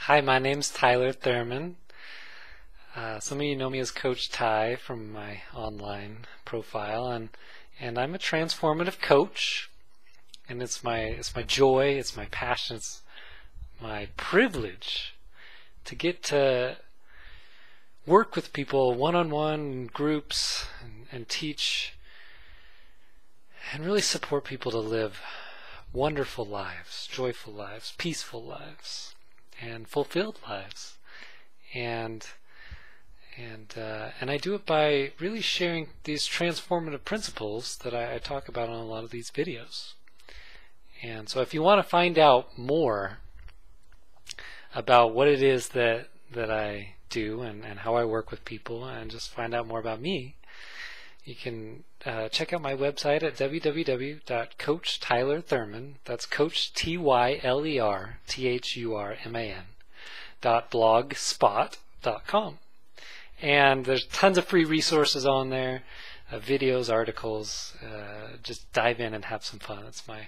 Hi, my name's Tyler Thurman. Some of you know me as Coach Ty from my online profile, and I'm a transformative coach, and it's my joy, it's my passion, it's my privilege to get to work with people one-on-one, groups, and teach and really support people to live wonderful lives, joyful lives, peaceful lives, and fulfilled lives. And I do it by really sharing these transformative principles that I talk about on a lot of these videos. And so if you want to find out more about what it is that I do and how I work with people, and just find out more about me, you can check out my website at www.coachtylerthurman. That's Coach TYLERTHURMAN.blogspot.com. And there's tons of free resources on there, videos, articles. Just dive in and have some fun. It's my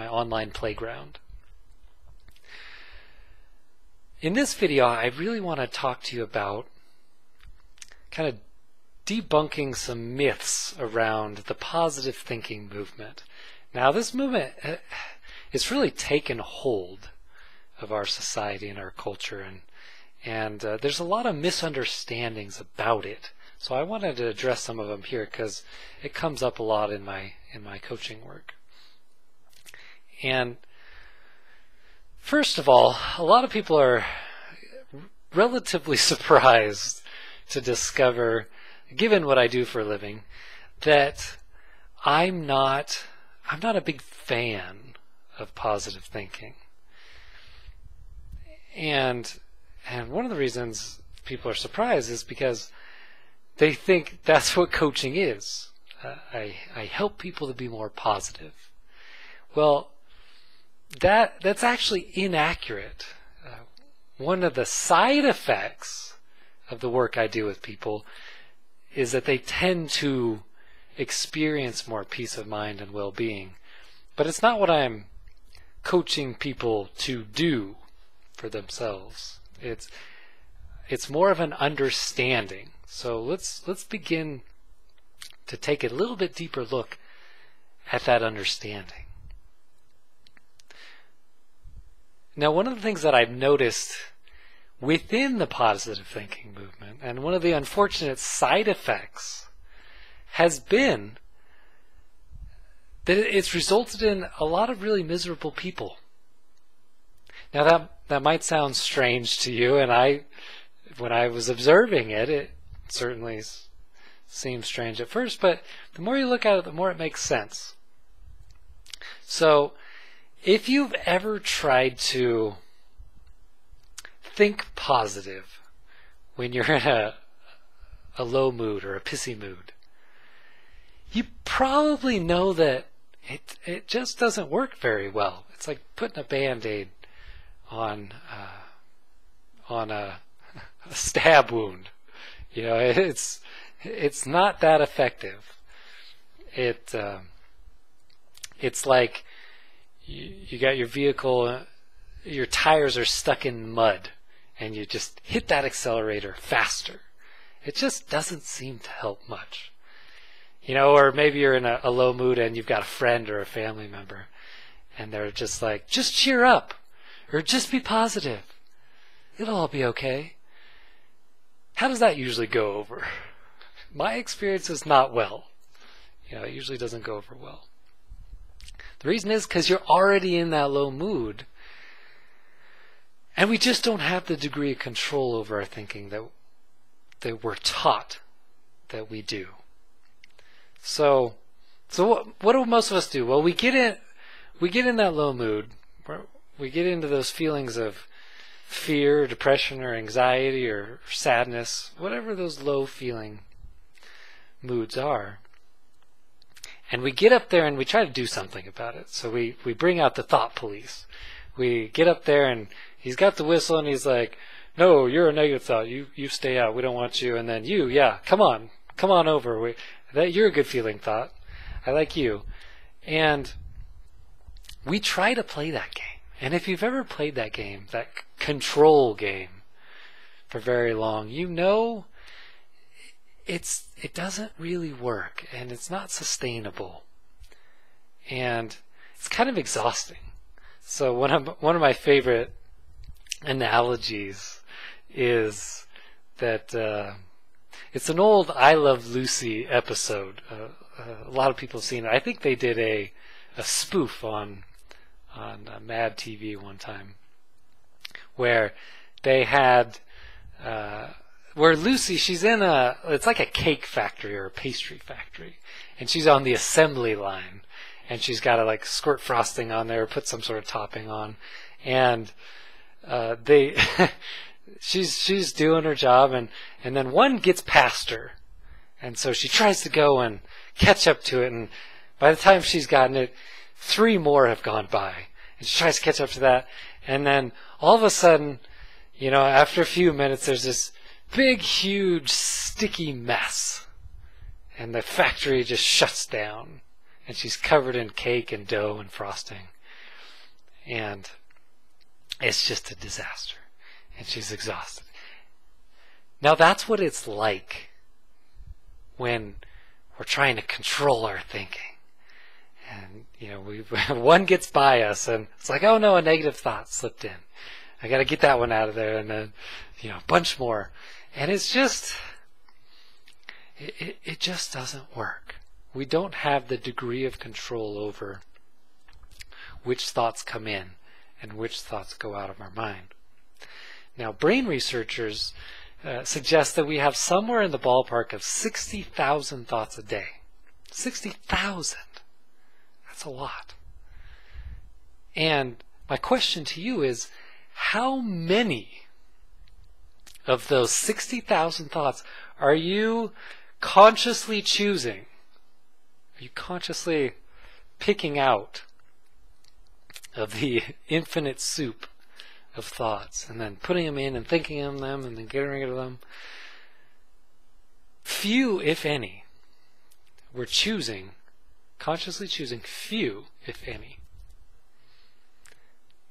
online playground. In this video, I really want to talk to you about kind of debunking some myths around the positive thinking movement. Now, this movement, it's really taken hold of our society and our culture, and there's a lot of misunderstandings about it. So I wanted to address some of them here because it comes up a lot in my coaching work. And first of all, a lot of people are relatively surprised to discover, given what I do for a living, that I'm not a big fan of positive thinking. And one of the reasons people are surprised is because they think that's what coaching is. I help people to be more positive. Well, that's actually inaccurate. One of the side effects of the work I do with people is that they tend to experience more peace of mind and well-being. But it's not what I'm coaching people to do for themselves. It's more of an understanding. So let's begin to take a little bit deeper look at that understanding. Now, one of the things that I've noticed within the positive thinking movement, and one of the unfortunate side effects, has been that it's resulted in a lot of really miserable people. Now that might sound strange to you, and when I was observing it, it certainly seemed strange at first, but the more you look at it, the more it makes sense. So if you've ever tried to think positive when you're in a low mood or a pissy mood, you probably know that it just doesn't work very well. It's like putting a Band-Aid on a stab wound. You know, it's not that effective. It's like you got your vehicle, your tires are stuck in mud, and you just hit that accelerator faster. It just doesn't seem to help much. You know, or maybe you're in a low mood and you've got a friend or a family member, and they're just like, just cheer up, or just be positive. It'll all be okay. How does that usually go over? My experience is not well. You know, it usually doesn't go over well. The reason is because you're already in that low mood, and we just don't have the degree of control over our thinking that we're taught that we do. So what do most of us do? Well, we get in that low mood. We get into those feelings of fear, depression, or anxiety, or sadness, whatever those low feeling moods are. And we get up there and we try to do something about it. So we bring out the thought police. We get up there and he's got the whistle and he's like, no, you're a negative thought. You stay out. We don't want you. And then come on over. You're a good feeling thought. I like you. And we try to play that game. And if you've ever played that game, that control game, for very long, you know it doesn't really work, and it's not sustainable, and it's kind of exhausting. So one of my favorite analogies is that it's an old I Love Lucy episode. A lot of people have seen it. I think they did a spoof on Mad TV one time, where they had where Lucy, she's in it's like a cake factory or a pastry factory, and she's on the assembly line, and she's got to like squirt frosting on there, put some sort of topping on, and she's doing her job, and then one gets past her, and so she tries to go and catch up to it, and by the time she's gotten it, 3 more have gone by, and she tries to catch up to that, and then all of a sudden, after a few minutes, there's this big, huge, sticky mess, and the factory just shuts down, and she's covered in cake and dough and frosting, and it's just a disaster, and she's exhausted. Now that's what it's like when we're trying to control our thinking, and one gets by us, and it's like, oh no, a negative thought slipped in. I got to get that one out of there, and then a bunch more. And it's just, it just doesn't work. We don't have the degree of control over which thoughts come in and which thoughts go out of our mind. Now, brain researchers suggest that we have somewhere in the ballpark of 60,000 thoughts a day. 60,000. That's a lot. And my question to you is, how many of those 60,000 thoughts are you consciously choosing? Are you consciously picking out of the infinite soup of thoughts and then putting them in and thinking of them and then getting rid of them? Few, if any. We're consciously choosing few, if any.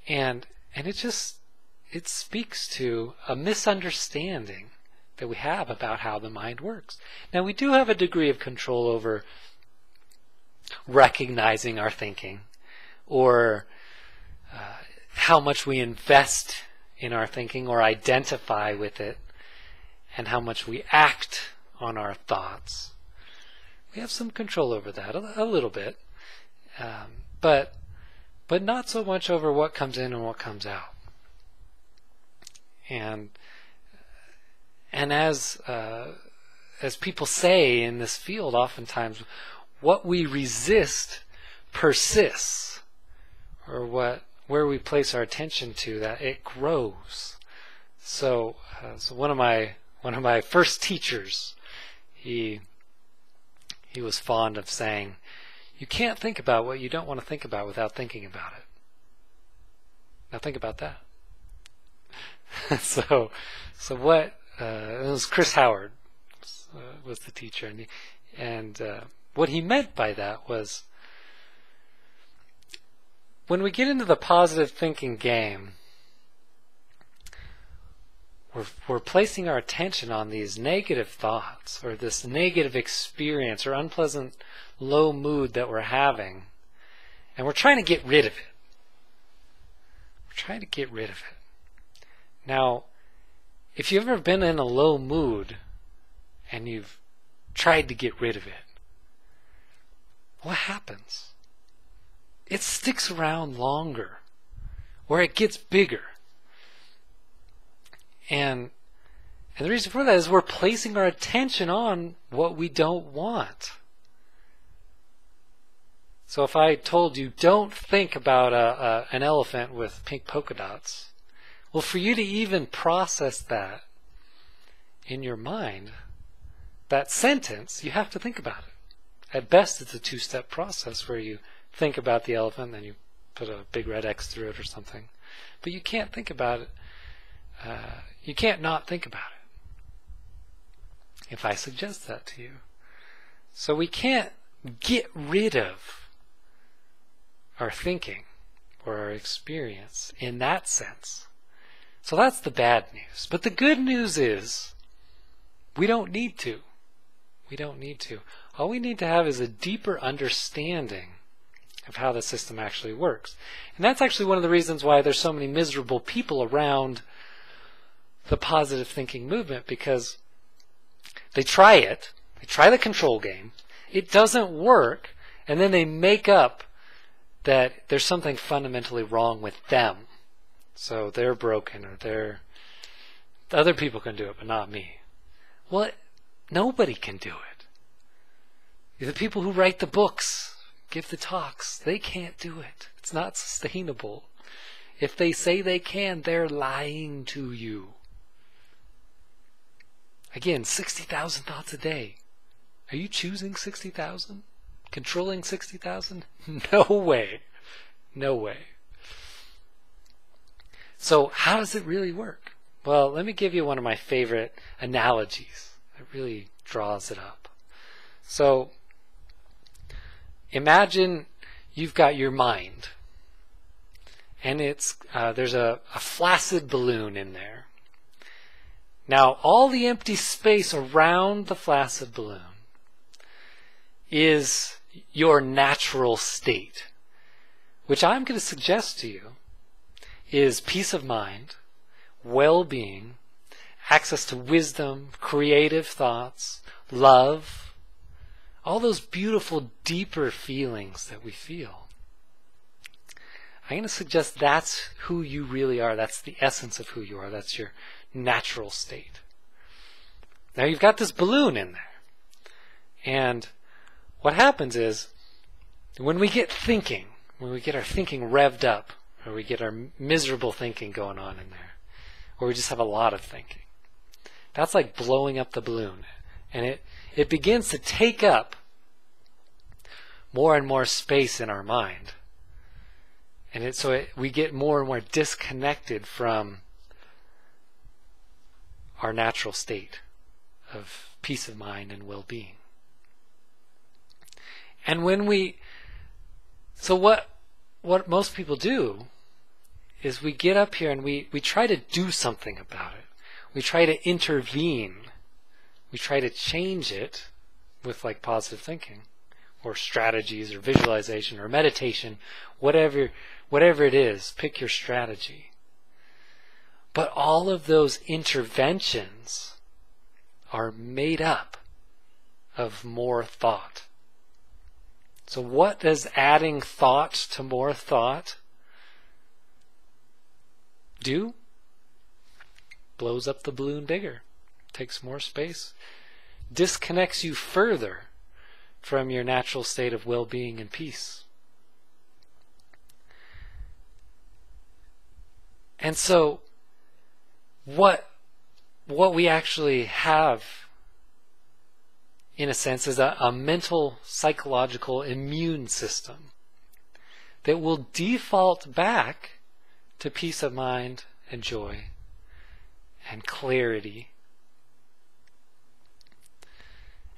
And it speaks to a misunderstanding that we have about how the mind works. Now, we do have a degree of control over recognizing our thinking, or how much we invest in our thinking or identify with it, and how much we act on our thoughts. We have some control over that, a little bit, but not so much over what comes in and what comes out. And as people say in this field, oftentimes, what we resist persists, or where we place our attention to, that it grows. So one of my first teachers, he was fond of saying, "You can't think about what you don't want to think about without thinking about it." Now think about that. So what? It was Chris Howard was the teacher, and what he meant by that was, when we get into the positive thinking game, we're placing our attention on these negative thoughts, or this negative experience, or unpleasant low mood that we're having, and we're trying to get rid of it. We're trying to get rid of it. Now, if you've ever been in a low mood and you've tried to get rid of it, what happens? It sticks around longer, or it gets bigger. And the reason for that is we're placing our attention on what we don't want. So if I told you, don't think about an elephant with pink polka dots, well, for you to even process that in your mind, that sentence, you have to think about it. At best, it's a 2-step process where you think about the elephant, then you put a big red X through it or something. But you can't think about it. You can't not think about it if I suggest that to you. So we can't get rid of our thinking. or our experience in that sense. So that's the bad news. But the good news is we don't need to. We don't need to. All we need to have is a deeper understanding of how the system actually works. And that's actually one of the reasons why there's so many miserable people around the positive thinking movement, because they try it, they try the control game, it doesn't work, and then they make up that there's something fundamentally wrong with them. So they're broken, or other people can do it, but not me. Well, nobody can do it. The people who write the books, give the talks, they can't do it. It's not sustainable. If they say they can, they're lying to you. Again, 60,000 thoughts a day. Are you choosing 60,000? Controlling 60,000? No way. No way. So how does it really work? Well, let me give you one of my favorite analogies that really draws it up. So imagine you've got your mind, and it's there's a flaccid balloon in there. Now, all the empty space around the flaccid balloon is your natural state, which I'm going to suggest to you is peace of mind, well-being, access to wisdom, creative thoughts, love, all those beautiful, deeper feelings that we feel. I'm going to suggest that's who you really are. That's the essence of who you are. That's your natural state. Now you've got this balloon in there. And what happens is, when we get thinking, when we get our thinking revved up, or we get our miserable thinking going on in there, or we just have a lot of thinking, that's like blowing up the balloon. And it begins to take up more and more space in our mind. And we get more and more disconnected from our natural state of peace of mind and well-being. And what most people do is we get up here and we try to do something about it. We try to intervene. We try to change it with like positive thinking or strategies or visualization or meditation, whatever it is, pick your strategy. But all of those interventions are made up of more thought. So what does adding thought to more thought do? Blows up the balloon bigger, takes more space, disconnects you further from your natural state of well-being and peace. And so what we actually have, in a sense, is a mental, psychological immune system that will default back to peace of mind and joy and clarity.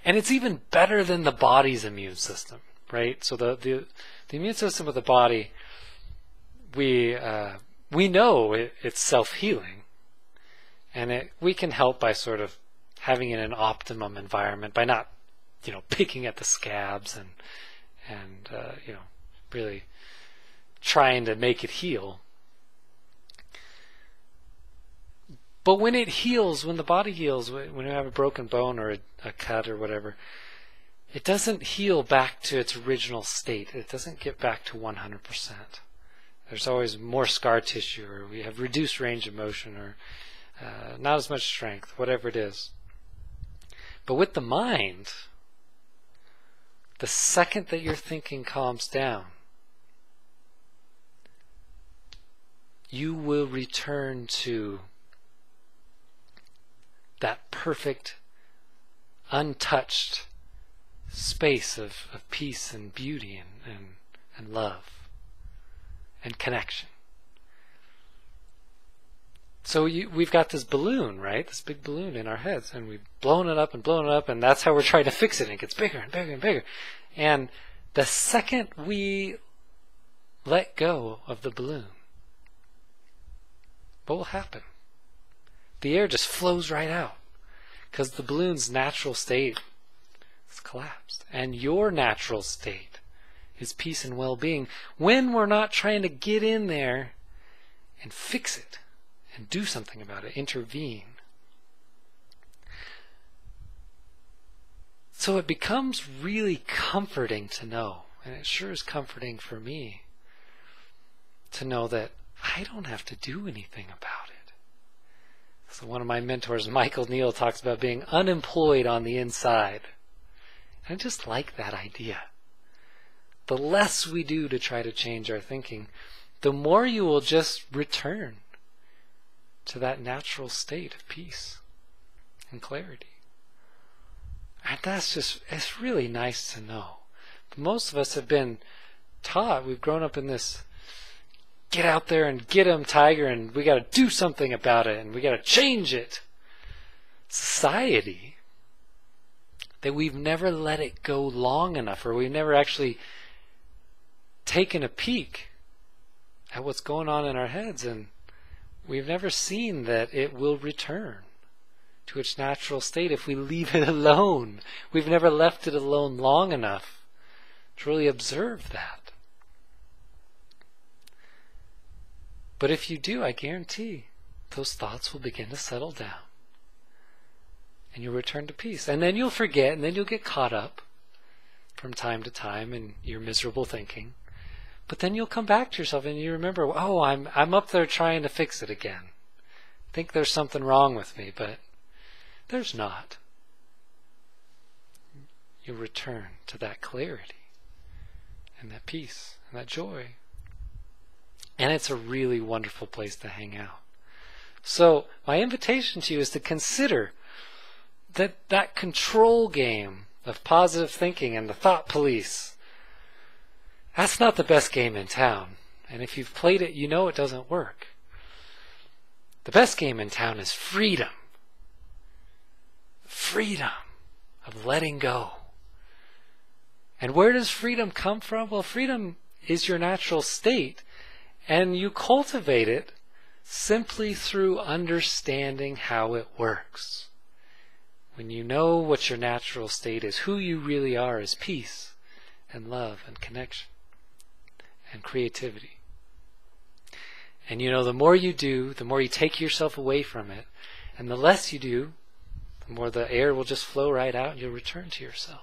And it's even better than the body's immune system, right? So the immune system of the body, we know it's self-healing, and we can help by sort of having it in an optimum environment, by not, picking at the scabs and really trying to make it heal. But when it heals, when the body heals, when you have a broken bone or a cut or whatever, it doesn't heal back to its original state. It doesn't get back to 100%. There's always more scar tissue, or we have reduced range of motion, or not as much strength, whatever it is. But with the mind, the second that your thinking calms down, you will return to that perfect, untouched space of peace and beauty and love and connection. So we've got this balloon, right? This big balloon in our heads, and we've blown it up, and that's how we're trying to fix it. And it gets bigger and bigger and bigger. And the second we let go of the balloon, what will happen? The air just flows right out because the balloon's natural state is collapsed. And your natural state is peace and well-being when we're not trying to get in there and fix it and do something about it, intervene. So it becomes really comforting to know, and it sure is comforting for me, to know that I don't have to do anything about it. So one of my mentors, Michael Neal, talks about being unemployed on the inside. I just like that idea. The less we do to try to change our thinking, the more you will just return to that natural state of peace and clarity. And it's really nice to know. But most of us have been taught, we've grown up in this get out there and get 'em, tiger, and we got to do something about it, and we got to change it society, that we've never let it go long enough, or we've never actually taken a peek at what's going on in our heads, and we've never seen that it will return to its natural state if we leave it alone. We've never left it alone long enough to really observe that. But if you do, I guarantee those thoughts will begin to settle down. And you'll return to peace. And then you'll forget, and then you'll get caught up from time to time in your miserable thinking. But then you'll come back to yourself and you remember, oh, I'm up there trying to fix it again. I think there's something wrong with me, but there's not. You'll return to that clarity and that peace and that joy. And it's a really wonderful place to hang out. So my invitation to you is to consider that control game of positive thinking and the thought police. That's not the best game in town. And if you've played it, you know it doesn't work. The best game in town is freedom. Freedom of letting go. And where does freedom come from? Well, freedom is your natural state, and you cultivate it simply through understanding how it works. When you know what your natural state is, who you really are is peace and love and connection and creativity. And you know, the more you do, the more you take yourself away from it, and the less you do, the more the air will just flow right out and you'll return to yourself.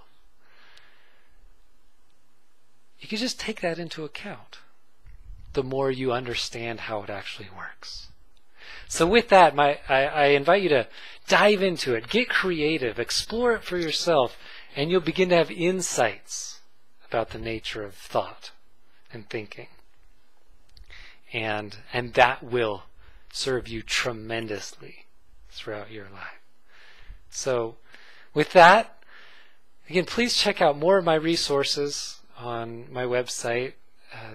You can just take that into account the more you understand how it actually works. So with that, I invite you to dive into it, get creative, explore it for yourself, and you'll begin to have insights about the nature of thought and thinking. And that will serve you tremendously throughout your life. So with that, again, please check out more of my resources on my website,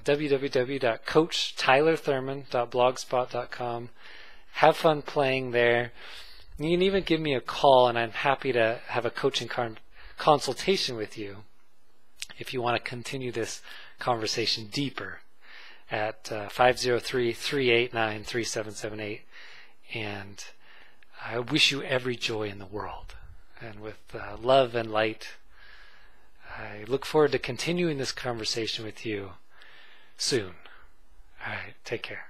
www.coachtylerthurman.blogspot.com. Have fun playing there. You can even give me a call, and I'm happy to have a coaching consultation with you if you want to continue this conversation deeper at 503-389-3778. And I wish you every joy in the world. And with love and light, I look forward to continuing this conversation with you soon. All right, take care.